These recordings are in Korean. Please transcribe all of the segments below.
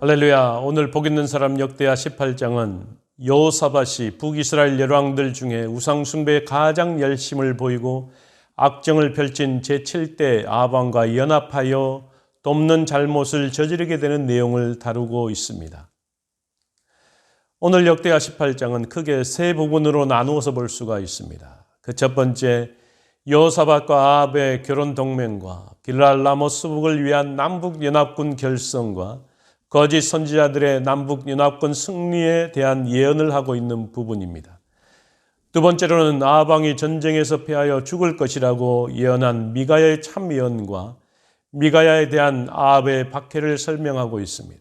할렐루야. 오늘 복 있는 사람 역대하 18장은 여호사밧이 북이스라엘 열왕들 중에 우상 숭배에 가장 열심을 보이고 악정을 펼친 제7대 아합왕과 연합하여 돕는 잘못을 저지르게 되는 내용을 다루고 있습니다. 오늘 역대하 18장은 크게 세 부분으로 나누어서 볼 수가 있습니다. 그 첫 번째, 여호사밧과 아합의 결혼 동맹과 길랄 라모스 북을 위한 남북 연합군 결성과 거짓 선지자들의 남북 연합군 승리에 대한 예언을 하고 있는 부분입니다. 두 번째로는 아합 왕이 전쟁에서 패하여 죽을 것이라고 예언한 미가야의 참 예언과 미가야에 대한 아합의 박해를 설명하고 있습니다.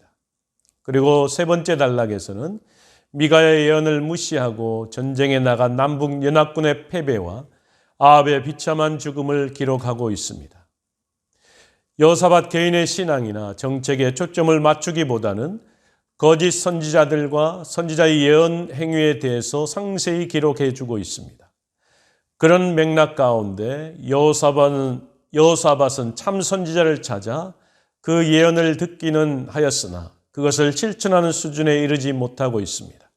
그리고 세 번째 단락에서는 미가야의 예언을 무시하고 전쟁에 나간 남북 연합군의 패배와 아합의 비참한 죽음을 기록하고 있습니다. 여호사밧 개인의 신앙이나 정책에 초점을 맞추기보다는 거짓 선지자들과 선지자의 예언 행위에 대해서 상세히 기록해 주고 있습니다. 그런 맥락 가운데 여호사밧은 참 선지자를 찾아 그 예언을 듣기는 하였으나 그것을 실천하는 수준에 이르지 못하고 있습니다.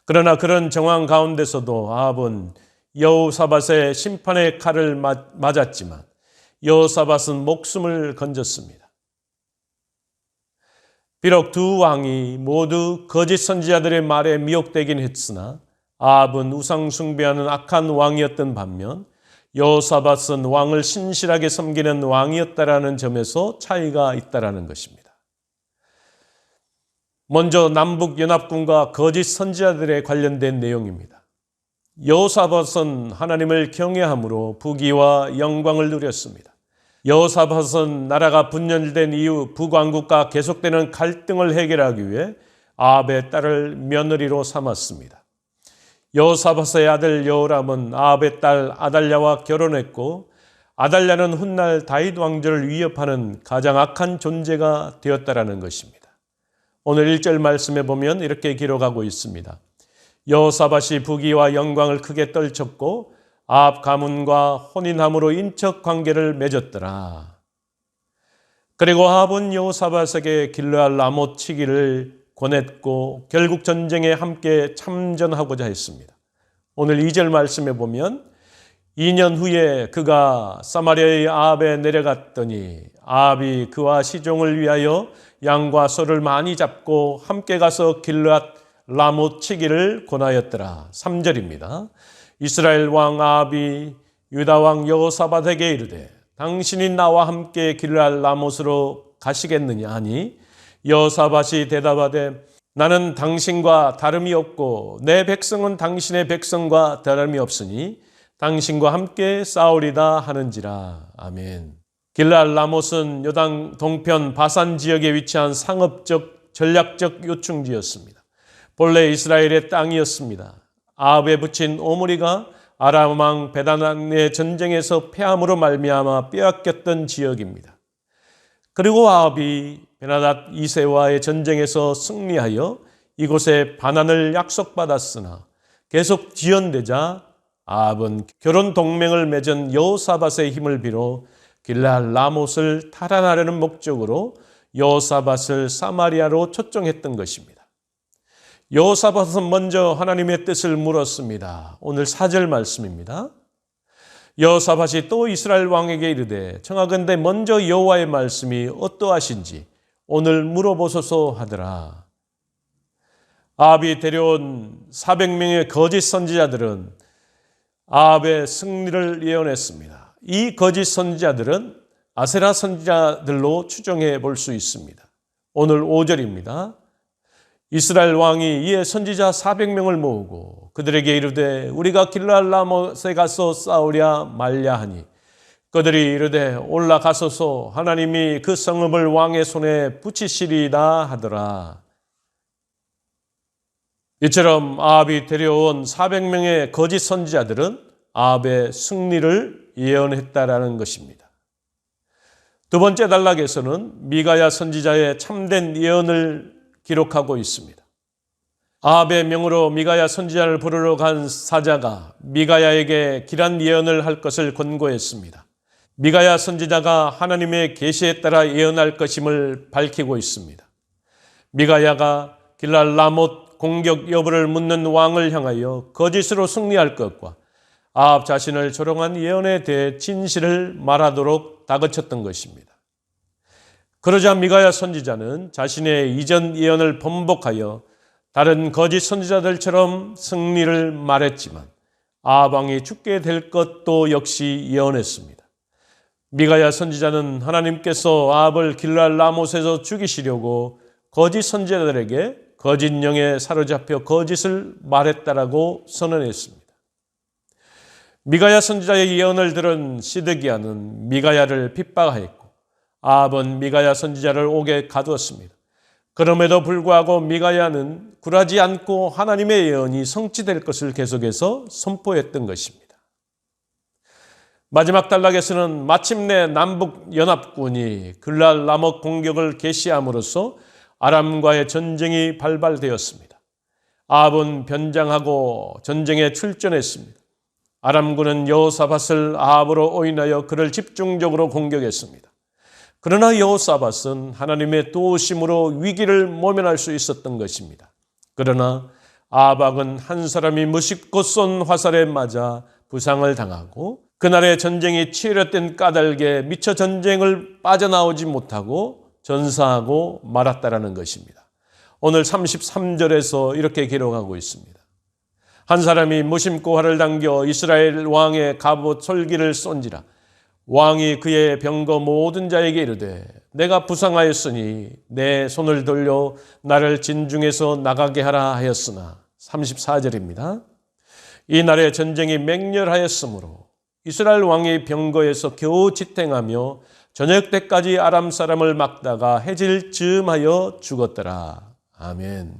그러나 그런 정황 가운데서도 아합은 여호사밧의 심판의 칼을 맞았지만 여호사밧은 목숨을 건졌습니다. 비록 두 왕이 모두 거짓 선지자들의 말에 미혹되긴 했으나 아합은 우상 숭배하는 악한 왕이었던 반면 여호사밧은 왕을 신실하게 섬기는 왕이었다라는 점에서 차이가 있다라는 것입니다. 먼저 남북 연합군과 거짓 선지자들에 관련된 내용입니다. 여호사밧은 하나님을 경외함으로 부귀와 영광을 누렸습니다. 여호사밧은 나라가 분열된 이후 북왕국과 계속되는 갈등을 해결하기 위해 아합의 딸을 며느리로 삼았습니다. 여호사밧의 아들 여호람은 아합의 딸 아달랴와 결혼했고 아달랴는 훗날 다윗 왕조를 위협하는 가장 악한 존재가 되었다라는 것입니다. 오늘 1절 말씀에 보면 이렇게 기록하고 있습니다. 여호사밧이 부귀와 영광을 크게 떨쳤고 아합 가문과 혼인함으로 인척 관계를 맺었더라. 그리고 아합은 여호사밧에게 길르알 라못 치기를 권했고 결국 전쟁에 함께 참전하고자 했습니다. 오늘 2절 말씀에 보면 2년 후에 그가 사마리아의 아합에 내려갔더니 아합이 그와 시종을 위하여 양과 소를 많이 잡고 함께 가서 길르앗 라못 치기를 권하였더라. 3절입니다. 이스라엘 왕 아합이 유다 왕 여호사밧에게 이르되 당신이 나와 함께 길랄 라못으로 가시겠느냐 하니 여호사밧이 대답하되 나는 당신과 다름이 없고 내 백성은 당신의 백성과 다름이 없으니 당신과 함께 싸우리다 하는지라. 아멘. 길랄 라못은 요단 동편 바산 지역에 위치한 상업적 전략적 요충지였습니다. 본래 이스라엘의 땅이었습니다. 아합에 붙인 오므리가 아람 왕 베다단의 전쟁에서 패함으로 말미암아 빼앗겼던 지역입니다. 그리고 아합이 베나닷 2세와의 전쟁에서 승리하여 이곳에 반환을 약속받았으나 계속 지연되자 아합은 결혼 동맹을 맺은 여호사밧의 힘을 빌어 길랄 라못을 탈환하려는 목적으로 여호사밧을 사마리아로 초청했던 것입니다. 여호사밧은 먼저 하나님의 뜻을 물었습니다. 오늘 4절 말씀입니다. 여호사밧이 또 이스라엘 왕에게 이르되 청하건대 먼저 여호와의 말씀이 어떠하신지 오늘 물어보소서 하더라. 아합이 데려온 400명의 거짓 선지자들은 아합의 승리를 예언했습니다. 이 거짓 선지자들은 아세라 선지자들로 추정해 볼 수 있습니다. 오늘 5절입니다. 이스라엘 왕이 이에 선지자 400명을 모으고 그들에게 이르되 우리가 길랄 라못에 가서 싸우랴 말랴 하니 그들이 이르되 올라가소서 하나님이 그 성읍을 왕의 손에 붙이시리이다 하더라. 이처럼 아합이 데려온 400명의 거짓 선지자들은 아합의 승리를 예언했다라는 것입니다. 두 번째 단락에서는 미가야 선지자의 참된 예언을 기록하고 있습니다. 아합의 명으로 미가야 선지자를 부르러 간 사자가 미가야에게 길한 예언을 할 것을 권고했습니다. 미가야 선지자가 하나님의 계시에 따라 예언할 것임을 밝히고 있습니다. 미가야가 길랄 라못 공격 여부를 묻는 왕을 향하여 거짓으로 승리할 것과 아합 자신을 조롱한 예언에 대해 진실을 말하도록 다그쳤던 것입니다. 그러자 미가야 선지자는 자신의 이전 예언을 번복하여 다른 거짓 선지자들처럼 승리를 말했지만 아합 왕이 죽게 될 것도 역시 예언했습니다. 미가야 선지자는 하나님께서 아합을 길랄 라못에서 죽이시려고 거짓 선지자들에게 거짓 영에 사로잡혀 거짓을 말했다라고 선언했습니다. 미가야 선지자의 예언을 들은 시드기야는 미가야를 핍박하였고 아합은 미가야 선지자를 옥에 가두었습니다. 그럼에도 불구하고 미가야는 굴하지 않고 하나님의 예언이 성취될 것을 계속해서 선포했던 것입니다. 마지막 단락에서는 마침내 남북 연합군이 길랄 라못 공격을 개시함으로써 아람과의 전쟁이 발발되었습니다. 아합은 변장하고 전쟁에 출전했습니다. 아람군은 여호사밧을 아합으로 오인하여 그를 집중적으로 공격했습니다. 그러나 여호사밧은 하나님의 도우심으로 위기를 모면할 수 있었던 것입니다. 그러나 아합 왕은 한 사람이 무심코 쏜 화살에 맞아 부상을 당하고 그날의 전쟁이 치열했던 까닭에 미처 전쟁을 빠져나오지 못하고 전사하고 말았다라는 것입니다. 오늘 33절에서 이렇게 기록하고 있습니다. 한 사람이 무심코 활을 당겨 이스라엘 왕의 갑옷 솔기를 쏜지라 왕이 그의 병거 모든 자에게 이르되 내가 부상하였으니 내 손을 돌려 나를 진중에서 나가게 하라 하였으나 34절입니다. 이 날에 전쟁이 맹렬하였으므로 이스라엘 왕이 병거에서 겨우 지탱하며 저녁 때까지 아람 사람을 막다가 해질 즈음하여 죽었더라. 아멘.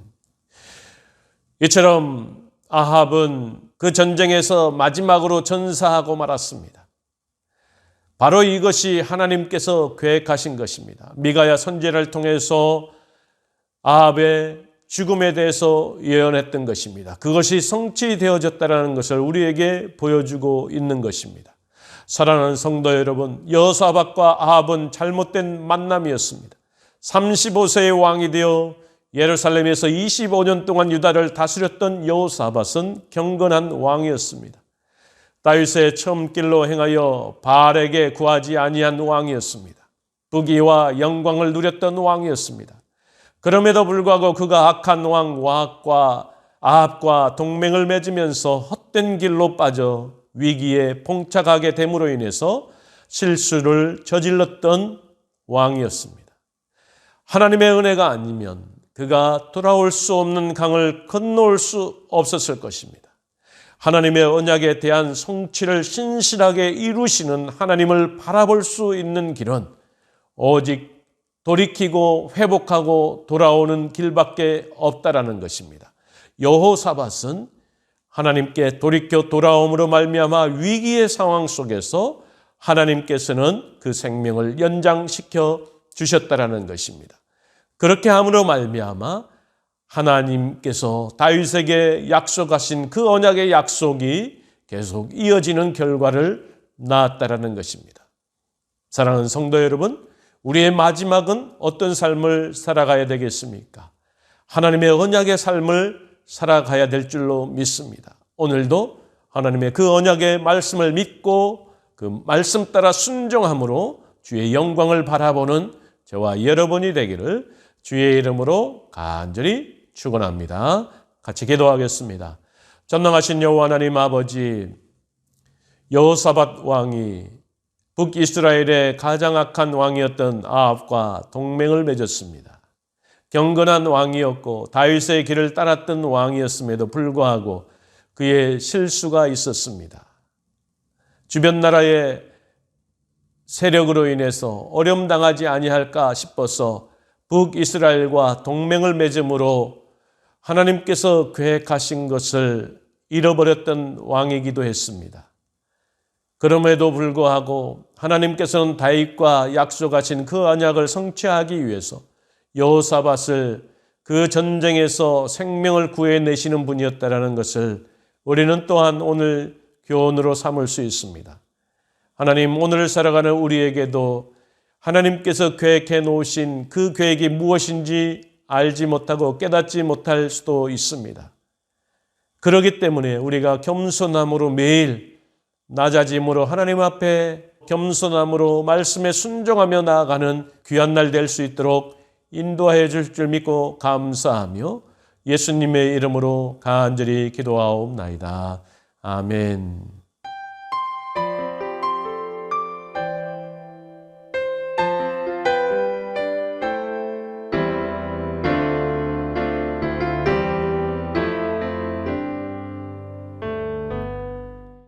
이처럼 아합은 그 전쟁에서 마지막으로 전사하고 말았습니다. 바로 이것이 하나님께서 계획하신 것입니다. 미가야 선지자를 통해서 아합의 죽음에 대해서 예언했던 것입니다. 그것이 성취되어졌다는 것을 우리에게 보여주고 있는 것입니다. 사랑하는 성도 여러분, 여호사밧과 아합은 잘못된 만남이었습니다. 35세의 왕이 되어 예루살렘에서 25년 동안 유다를 다스렸던 여호사밧은 경건한 왕이었습니다. 다윗의 처음 길로 행하여 바알에게 구하지 아니한 왕이었습니다. 부귀와 영광을 누렸던 왕이었습니다. 그럼에도 불구하고 그가 악한 왕 아합과 동맹을 맺으면서 헛된 길로 빠져 위기에 봉착하게 됨으로 인해서 실수를 저질렀던 왕이었습니다. 하나님의 은혜가 아니면 그가 돌아올 수 없는 강을 건너올 수 없었을 것입니다. 하나님의 언약에 대한 성취를 신실하게 이루시는 하나님을 바라볼 수 있는 길은 오직 돌이키고 회복하고 돌아오는 길밖에 없다라는 것입니다. 여호사밧은 하나님께 돌이켜 돌아옴으로 말미암아 위기의 상황 속에서 하나님께서는 그 생명을 연장시켜 주셨다라는 것입니다. 그렇게 함으로 말미암아 하나님께서 다윗에게 약속하신 그 언약의 약속이 계속 이어지는 결과를 낳았다라는 것입니다. 사랑하는 성도 여러분, 우리의 마지막은 어떤 삶을 살아가야 되겠습니까? 하나님의 언약의 삶을 살아가야 될 줄로 믿습니다. 오늘도 하나님의 그 언약의 말씀을 믿고 그 말씀 따라 순종함으로 주의 영광을 바라보는 저와 여러분이 되기를 주의 이름으로 간절히 축원합니다. 같이 기도하겠습니다. 전능하신 여호와 하나님 아버지, 여호사밧 왕이 북이스라엘의 가장 악한 왕이었던 아합과 동맹을 맺었습니다. 경건한 왕이었고 다윗의 길을 따랐던 왕이었음에도 불구하고 그의 실수가 있었습니다. 주변 나라의 세력으로 인해서 어려움 당하지 아니할까 싶어서 북이스라엘과 동맹을 맺음으로 하나님께서 계획하신 것을 잃어버렸던 왕이기도 했습니다. 그럼에도 불구하고 하나님께서는 다윗과 약속하신 그 언약을 성취하기 위해서 여호사밧을 그 전쟁에서 생명을 구해내시는 분이었다라는 것을 우리는 또한 오늘 교훈으로 삼을 수 있습니다. 하나님, 오늘 살아가는 우리에게도 하나님께서 계획해 놓으신 그 계획이 무엇인지 알지 못하고 깨닫지 못할 수도 있습니다. 그렇기 때문에 우리가 겸손함으로 매일 낮아짐으로 하나님 앞에 겸손함으로 말씀에 순종하며 나아가는 귀한 날 될 수 있도록 인도하여 줄 줄 믿고 감사하며 예수님의 이름으로 간절히 기도하옵나이다. 아멘.